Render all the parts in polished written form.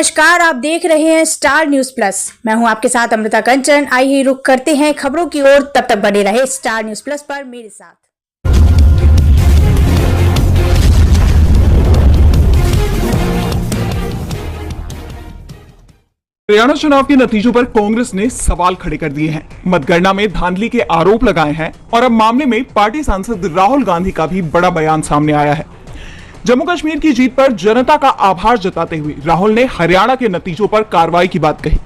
नमस्कार, आप देख रहे हैं स्टार न्यूज प्लस। मैं हूं आपके साथ अमृता कंचन। आइए रुक करते हैं खबरों की ओर। तब तक बने रहे स्टार न्यूज प्लस पर मेरे साथ। हरियाणा चुनाव के नतीजों पर कांग्रेस ने सवाल खड़े कर दिए हैं। मतगणना में धांधली के आरोप लगाए हैं और अब मामले में पार्टी सांसद राहुल गांधी का भी बड़ा बयान सामने आया है। जम्मू कश्मीर की जीत पर जनता का आभार जताते हुए राहुल ने हरियाणा के नतीजों पर कार्रवाई की बात कही।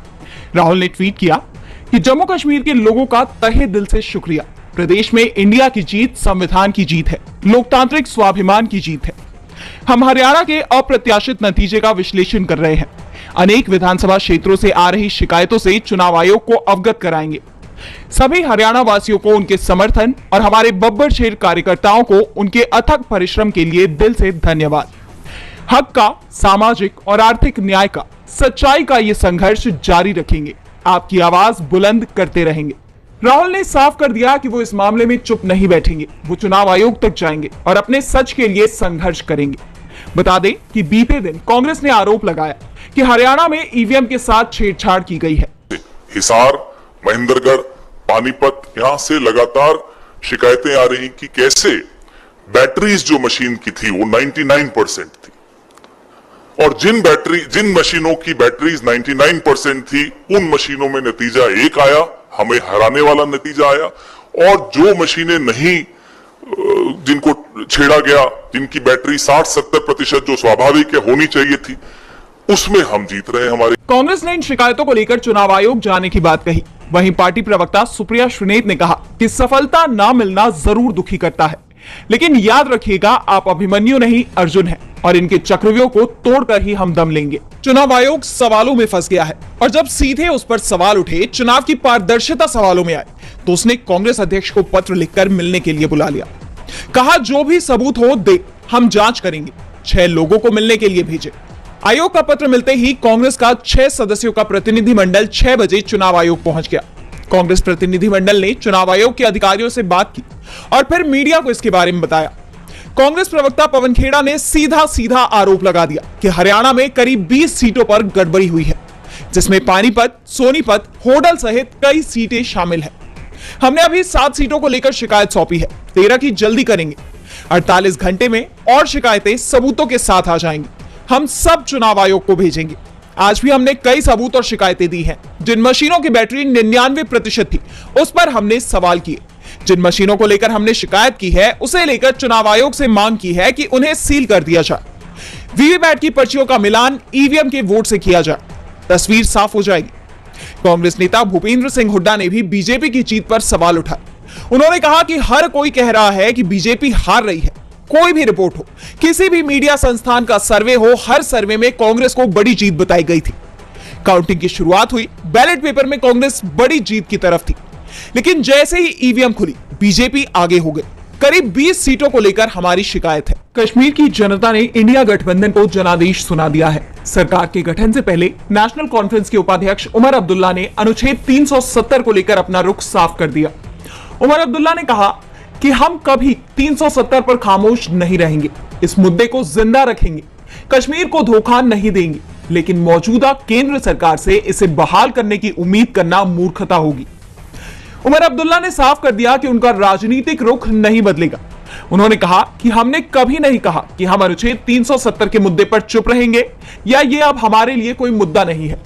राहुल ने ट्वीट किया कि जम्मू कश्मीर के लोगों का तहे दिल से शुक्रिया। प्रदेश में इंडिया की जीत संविधान की जीत है, लोकतांत्रिक स्वाभिमान की जीत है। हम हरियाणा के अप्रत्याशित नतीजे का विश्लेषण कर रहे हैं। अनेक विधानसभा क्षेत्रों से आ रही शिकायतों से चुनाव आयोग को अवगत कराएंगे। सभी हरियाणा वासियों को उनके समर्थन और हमारे बब्बर शेर कार्यकर्ताओं को उनके अथक परिश्रम के लिए दिल से धन्यवाद। हक का, सामाजिक और आर्थिक न्याय का, सच्चाई का ये संघर्ष जारी रखेंगे। आपकी आवाज बुलंद करते रहेंगे। राहुल ने साफ कर दिया कि वो इस मामले में चुप नहीं बैठेंगे। वो चुनाव आयोग तक जाएंगे और अपने सच के लिए संघर्ष करेंगे। बता दें कि बीते दिन कांग्रेस ने आरोप लगाया कि हरियाणा में ईवीएम के साथ छेड़छाड़ की गई है। हिसार, महेंद्रगढ़, पानीपत, यहां से लगातार शिकायतें आ रही कि कैसे बैटरीज जो मशीन की थी वो 99% थी और जिन मशीनों की बैटरीज 99% थी उन मशीनों में नतीजा एक आया, हमें हराने वाला नतीजा आया, और जो मशीनें नहीं, जिनको छेड़ा गया, जिनकी बैटरी 60-70% जो स्वाभाविक है होनी चाहिए थी, उसमें हम जीत रहे हैं। हमारे कांग्रेस ने इन शिकायतों को लेकर चुनाव आयोग जाने की बात कही। वहीं पार्टी प्रवक्ता सुप्रिया श्रीनेत ने कहा कि सफलता ना मिलना जरूर दुखी करता है, लेकिन याद रखिएगा आप अभिमन्यु नहीं अर्जुन हैं और इनके चक्रव्यूह को तोड़कर ही हम दम लेंगे। चुनाव आयोग सवालों में फंस गया है और जब सीधे उस पर सवाल उठे, चुनाव की पारदर्शिता सवालों में आए, तो उसने कांग्रेस अध्यक्ष को पत्र लिखकर मिलने के लिए बुला लिया। कहा जो भी सबूत हो दे, हम जांच करेंगे। 6 लोगों को मिलने के लिए भेजे। आयोग का पत्र मिलते ही कांग्रेस का 6 सदस्यों का प्रतिनिधिमंडल 6 बजे चुनाव आयोग पहुंच गया। कांग्रेस प्रतिनिधिमंडल ने चुनाव आयोग के अधिकारियों से बात की और फिर मीडिया को इसके बारे में बताया। कांग्रेस प्रवक्ता पवन खेड़ा ने सीधा आरोप लगा दिया कि हरियाणा में करीब 20 सीटों पर गड़बड़ी हुई है, जिसमें पानीपत, सोनीपत, होडल सहित कई सीटें शामिल है। हमने अभी 7 सीटों को लेकर शिकायत सौंपी है, 13 की जल्दी करेंगे। 48 घंटे में और शिकायतें सबूतों के साथ आ जाएंगी। हम सब चुनाव आयोग को भेजेंगे। आज भी हमने कई सबूत और शिकायतें दी हैं। जिन मशीनों की बैटरी 99% थी, उस पर हमने सवाल किए। जिन मशीनों को लेकर हमने शिकायत की है, उसे लेकर चुनाव आयोग से मांग की है कि उन्हें सील कर दिया जाए। वीवीपैट की पर्चियों का मिलान ईवीएम के वोट से किया जाए, तस्वीर साफ हो जाएगी। कांग्रेस नेता भूपेंद्र सिंह हुड्डा ने भी बीजेपी की जीत पर सवाल उठाए। उन्होंने कहा कि हर कोई कह रहा है कि बीजेपी हार रही है। कोई भी रिपोर्ट हो, किसी भी मीडिया संस्थान का सर्वे हो, हर सर्वे में कांग्रेस को बड़ी जीत बताई गई थी। काउंटिंग की शुरुआत हुई, बैलेट पेपर में कांग्रेस बड़ी जीत की तरफ थी, लेकिन जैसे ही ईवीएम खुली, बीजेपी आगे हो गई। करीब 20 सीटों को लेकर हमारी शिकायत है। कश्मीर की जनता ने इंडिया गठबंधन को जनादेश सुना दिया है। सरकार के गठन से पहले नेशनल कॉन्फ्रेंस के उपाध्यक्ष उमर अब्दुल्ला ने अनुच्छेद 370 को लेकर अपना रुख साफ कर दिया। उमर अब्दुल्ला ने कहा कि हम कभी 370 पर खामोश नहीं रहेंगे, इस मुद्दे को जिंदा रखेंगे, कश्मीर को धोखा नहीं देंगे, लेकिन मौजूदा केंद्र सरकार से इसे बहाल करने की उम्मीद करना मूर्खता होगी। उमर अब्दुल्ला ने साफ कर दिया कि उनका राजनीतिक रुख नहीं बदलेगा। उन्होंने कहा कि हमने कभी नहीं कहा कि हम अनुच्छेद 370 के मुद्दे पर चुप रहेंगे या ये अब हमारे लिए कोई मुद्दा नहीं है,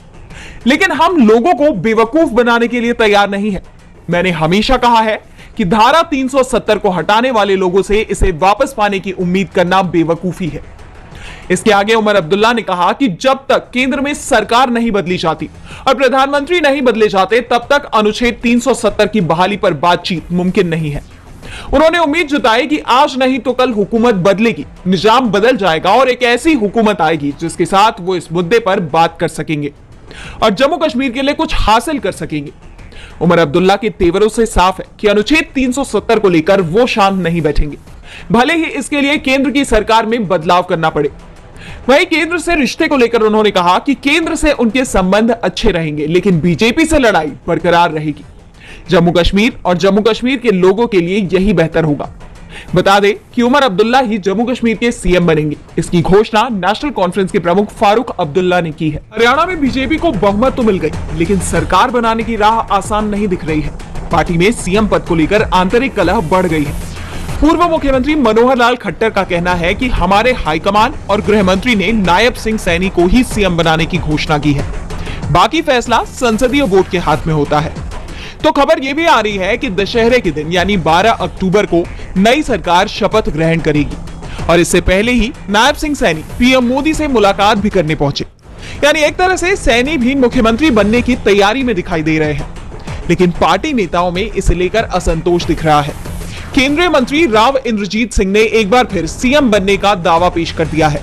लेकिन हम लोगों को बेवकूफ बनाने के लिए तैयार नहीं है। मैंने हमेशा कहा है कि धारा 370 को हटाने वाले लोगों से इसे वापस पाने की उम्मीद करना बेवकूफी है। इसके आगे उमर अब्दुल्ला ने कहा कि जब तक केंद्र में सरकार नहीं बदली जाती और प्रधानमंत्री नहीं बदले जाते, तब तक अनुच्छेद 370 की बहाली पर बातचीत मुमकिन नहीं है। उन्होंने उम्मीद जताई कि आज नहीं तो कल हुकूमत बदलेगी, निजाम बदल जाएगा और एक ऐसी हुकूमत आएगी जिसके साथ वो इस मुद्दे पर बात कर सकेंगे और जम्मू कश्मीर के लिए कुछ हासिल कर सकेंगे। उमर अब्दुल्ला के तेवरों से साफ है कि अनुच्छेद 370 को लेकर वो शांत नहीं बैठेंगे, भले ही इसके लिए केंद्र की सरकार में बदलाव करना पड़े। वहीं केंद्र से रिश्ते को लेकर उन्होंने कहा कि केंद्र से उनके संबंध अच्छे रहेंगे, लेकिन बीजेपी से लड़ाई बरकरार रहेगी। जम्मू कश्मीर और जम्मू कश्मीर के लोगों के लिए यही बेहतर होगा। बता दें कि उमर अब्दुल्ला ही जम्मू कश्मीर के सीएम बनेंगे। इसकी घोषणा नेशनल कॉन्फ्रेंस के प्रमुख फारूक अब्दुल्ला ने की है। हरियाणा में बीजेपी को बहुमत तो मिल गई, लेकिन सरकार बनाने की राह आसान नहीं दिख रही है। पार्टी में सीएम पद को लेकर आंतरिक कलह बढ़ गई है। पूर्व मुख्यमंत्री मनोहर लाल खट्टर का कहना है कि हमारे हाईकमान और गृह मंत्री ने नायब सिंह सैनी को ही सीएम बनाने की घोषणा की है। बाकी फैसला संसदीय वोट के हाथ में होता है। तो खबर यह भी आ रही है कि दशहरे के दिन यानी 12 अक्टूबर को नई सरकार शपथ ग्रहण करेगी और इससे पहले ही नायब सिंह सैनी पीएम मोदी से मुलाकात भी करने पहुंचे। यानी एक तरह से सैनी भी मुख्यमंत्री बनने की तैयारी में दिखाई दे रहे हैं, लेकिन पार्टी नेताओं में इसे लेकर असंतोष दिख रहा है। केंद्रीय मंत्री राव इंद्रजीत सिंह ने एक बार फिर सीएम बनने का दावा पेश कर दिया है।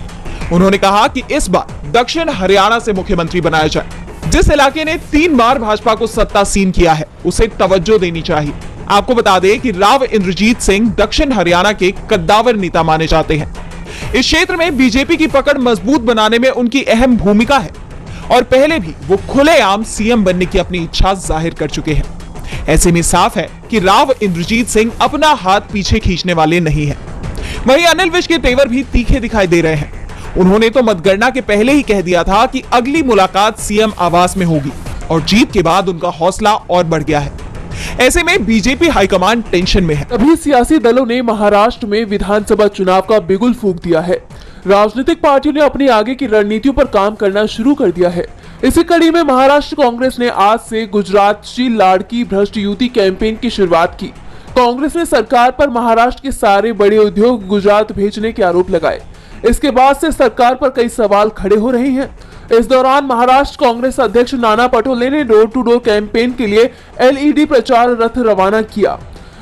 उन्होंने कहा कि इस बार दक्षिण हरियाणा से मुख्यमंत्री बनाया जाए। जिस इलाके ने 3 बार भाजपा को सत्तासीन किया है, उसे तवज्जो देनी चाहिए। आपको बता दें कि राव इंद्रजीत सिंह दक्षिण हरियाणा के कद्दावर नेता माने जाते हैं। इस क्षेत्र में बीजेपी की पकड़ मजबूत बनाने में उनकी अहम भूमिका है और पहले भी वो खुलेआम सीएम बनने की अपनी इच्छा जाहिर कर चुके हैं। ऐसे में साफ है कि राव इंद्रजीत सिंह अपना हाथ पीछे खींचने वाले नहीं हैं। वहीं अनिल विज के तेवर भी तीखे दिखाई दे रहे हैं। उन्होंने तो मतगणना के पहले ही कह दिया था कि अगली मुलाकात सीएम आवास में होगी और जीत के बाद उनका हौसला और बढ़ गया है। ऐसे में बीजेपी हाईकमान टेंशन में है। सभी सियासी दलों ने महाराष्ट्र में विधानसभा चुनाव का बिगुल फूंक दिया है। राजनीतिक पार्टियों ने अपनी आगे की रणनीतियों पर काम करना शुरू कर दिया है। इसी कड़ी में महाराष्ट्र कांग्रेस ने आज से गुजरात की लाड़की भ्रष्ट युति कैंपेन की शुरुआत की। कांग्रेस ने सरकार पर महाराष्ट्र के सारे बड़े उद्योग गुजरात भेजने के आरोप लगाए। इसके बाद से सरकार पर कई सवाल खड़े हो रहे हैं। इस दौरान महाराष्ट्र कांग्रेस अध्यक्ष नाना पटोले ने डोर टू डोर कैंपेन के लिए एलईडी प्रचार रथ रवाना किया।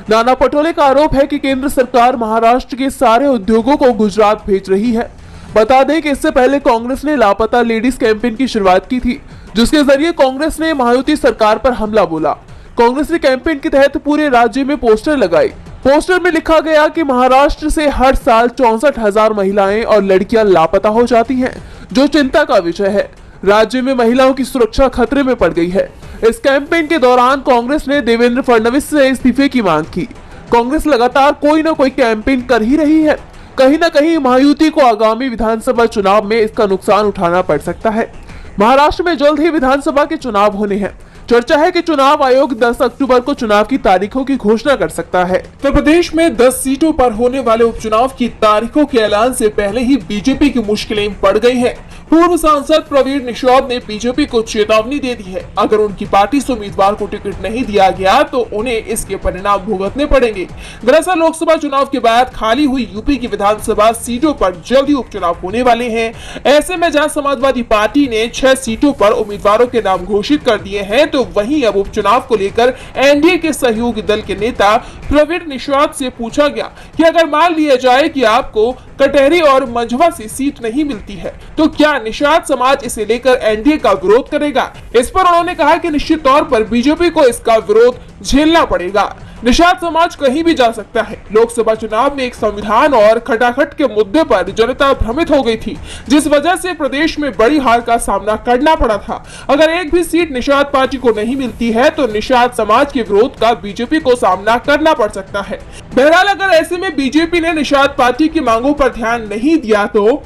नाना पटोले का आरोप है कि केंद्र सरकार महाराष्ट्र के सारे उद्योगों को गुजरात भेज रही है। बता दें कि इससे पहले कांग्रेस ने लापता लेडीज कैंपेन की शुरुआत की थी, जिसके जरिए कांग्रेस ने महायुति सरकार पर हमला बोला। कांग्रेस ने कैंपेन के तहत पूरे राज्य में पोस्टर लगाए। पोस्टर में लिखा गया कि महाराष्ट्र से हर साल 64,000 महिलाएं और लड़कियां लापता हो जाती हैं, जो चिंता का विषय है। राज्य में महिलाओं की सुरक्षा खतरे में पड़ गई है। इस कैंपेन के दौरान कांग्रेस ने देवेंद्र फडणवीस से इस्तीफे की मांग की। कांग्रेस लगातार कोई न कोई कैंपेन कर ही रही है। कहीं न कहीं महायुति को आगामी विधानसभा चुनाव में इसका नुकसान उठाना पड़ सकता है। महाराष्ट्र में जल्द ही विधानसभा के चुनाव होने हैं। चर्चा है कि चुनाव आयोग 10 अक्टूबर को चुनाव की तारीखों की घोषणा कर सकता है। उत्तर प्रदेश में 10 सीटों पर होने वाले उपचुनाव की तारीखों के ऐलान से पहले ही बीजेपी की मुश्किलें बढ़ गई हैं। पूर्व सांसद प्रवीण निषाद ने बीजेपी को चेतावनी दे दी है। अगर उनकी पार्टी से उम्मीदवार को टिकट नहीं दिया गया तो उन्हें इसके परिणाम भुगतने पड़ेंगे। दरअसल लोकसभा चुनाव के बाद खाली हुई यूपी की विधानसभा सीटों पर जल्दी उपचुनाव होने वाले हैं। ऐसे में जहां समाजवादी पार्टी ने 6 सीटों पर उम्मीदवारों के नाम घोषित कर दिए हैं, तो वहीं अब उपचुनाव को लेकर एनडीए के सहयोगी दल के नेता प्रवीण निषाद से पूछा गया कि अगर मान लिया जाए कि आपको कटहरी और मंझवा से सीट नहीं मिलती है, तो क्या निषाद समाज इसे लेकर एनडीए का विरोध करेगा। इस पर उन्होंने कहा कि निश्चित तौर पर बीजेपी को इसका विरोध झेलना पड़ेगा। निषाद समाज कहीं भी जा सकता है। लोकसभा चुनाव में एक संविधान और खटाखट के मुद्दे पर जनता भ्रमित हो गई थी, जिस वजह से प्रदेश में बड़ी हार का सामना करना पड़ा था। अगर एक भी सीट निषाद पार्टी को नहीं मिलती है तो निषाद समाज के विरोध का बीजेपी को सामना करना पड़ सकता है। बहरहाल अगर ऐसे में बीजेपी ने निषाद पार्टी की मांगों पर ध्यान नहीं दिया तो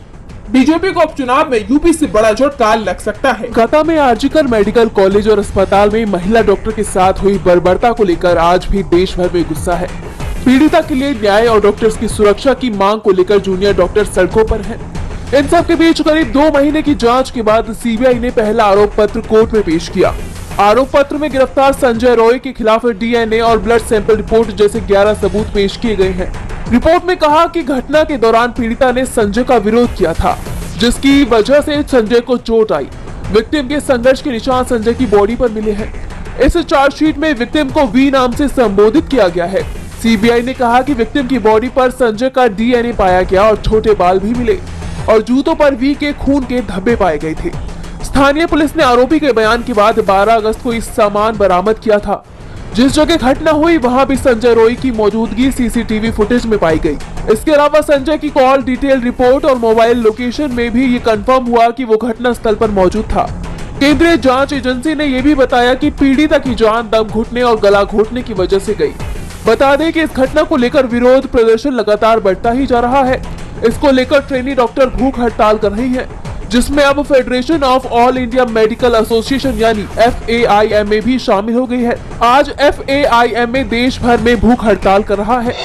बीजेपी को उपचुनाव में यूपी से बड़ा झटका लग सकता है। कोलकाता में आरजीकर मेडिकल कॉलेज और अस्पताल में महिला डॉक्टर के साथ हुई बर्बरता को लेकर आज भी देश भर में गुस्सा है। पीड़िता के लिए न्याय और डॉक्टर्स की सुरक्षा की मांग को लेकर जूनियर डॉक्टर सड़कों पर हैं। इन सब के बीच करीब 2 महीने की जांच के बाद सीबीआई ने पहला आरोप पत्र कोर्ट में पेश किया। आरोप पत्र में गिरफ्तार संजय रॉय के खिलाफ डीएनए और ब्लड सैंपल रिपोर्ट जैसे 11 सबूत पेश किए गए हैं। रिपोर्ट में कहा कि घटना के दौरान पीड़िता ने संजय का विरोध किया था, जिसकी वजह से संजय को चोट आई। विक्टिम के संघर्ष के निशान संजय की बॉडी पर मिले हैं। इस चार्जशीट में विक्टिम को वी नाम से संबोधित किया गया है। सीबीआई ने कहा कि विक्टिम की बॉडी पर संजय का डीएनए पाया गया और छोटे बाल भी मिले और जूतों पर वी के खून के धब्बे पाए गए थे। स्थानीय पुलिस ने आरोपी के बयान के बाद 12 अगस्त को इस सामान बरामद किया था। जिस जगह घटना हुई वहां भी संजय रॉय की मौजूदगी सीसीटीवी फुटेज में पाई गई। इसके अलावा संजय की कॉल डिटेल रिपोर्ट और मोबाइल लोकेशन में भी ये कंफर्म हुआ कि वो घटना स्थल पर मौजूद था। केंद्रीय जांच एजेंसी ने यह भी बताया कि पीड़िता की जान दम घुटने और गला घोटने की वजह से गई। बता दें कि इस घटना को लेकर विरोध प्रदर्शन लगातार बढ़ता ही जा रहा है। इसको लेकर ट्रेनी डॉक्टर भूख हड़ताल कर रही हैं, जिसमें अब federation of all India medical association यानी FAIMA भी शामिल हो गई है। आज FAIMA देश भर में भूख हड़ताल कर रहा है।